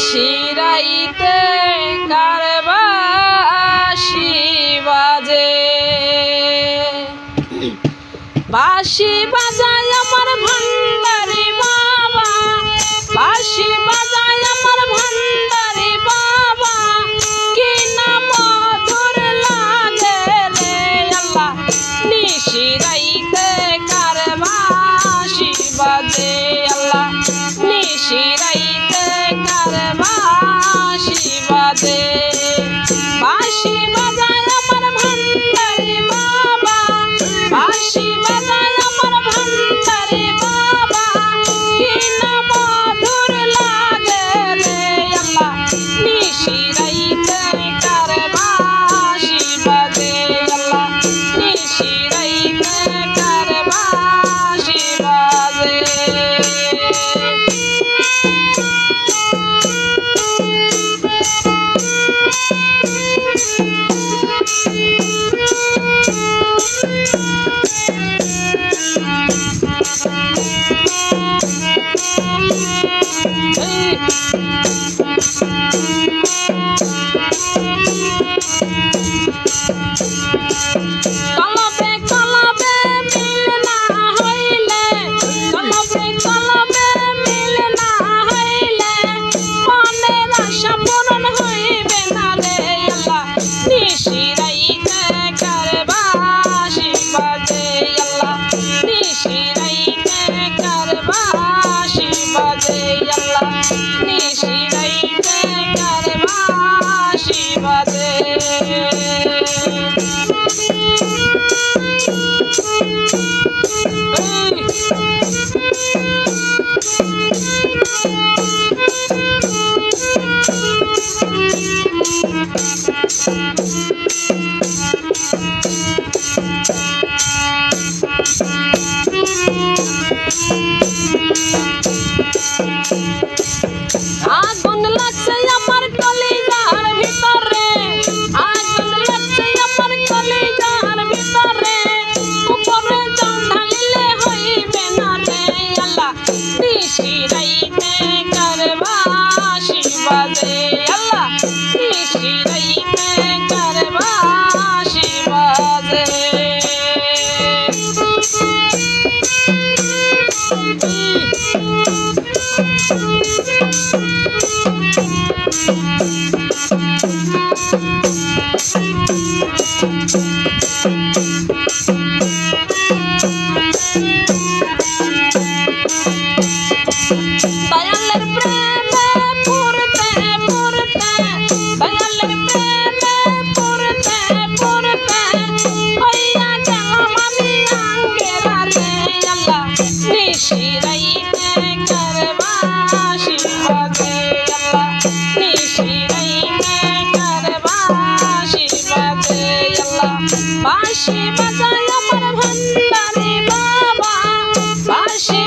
শিরাইতে কার বাঁশি বাজে, বাঁশি বাজায় আমার ভান্ডারি বাবা, বাঁশি বাজায় আমার ভান্ডারি বাবা, কি না মধুর লাগে রে আল্লাহ, নিশিরাইতে কার বাঁশি বাজে আল্লাহ, নিশিরাইতে কার বাঁশি বাজে, বাঁশি বাজায় আমার ভান্ডারি বাবা, বাঁশি বাজায় আমার ভান্ডারি বাবা, কি না মধুর লাগে রে আল্লাহ, নিশিরাইতে কার বাঁশি বাজে আল্লাহ, নিশিরাইতে কার বাঁশি বাজে। নিশিরাইতে কার বাঁশি বাজে, আগুন লাগছে আমার কলিজার ভিতরে, আগুন লাগছে আমার কলিজার ভিতরে, উপরে জল ঢালিলে হইবে না রে আল্লাহ, নিশিরাইতে কার বাঁশি বাজে আল্লাহ, নিশিরাইতে কার বাঁশি বাজে। দয়ালের প্রেমে পড়তে পড়তে, দয়ালের প্রেমে পড়তে পড়তে, হইয়া গেলাম আমি আঙ্গেরা রে আল্লাহ, নিশিরাইতে কার বাঁশি বাজে আল্লাহ, নিশিরাইতে কার বাঁশি বাজে আল্লাহ, বাঁশি বাজায় আমার ভান্ডারি বাবা, বাঁশি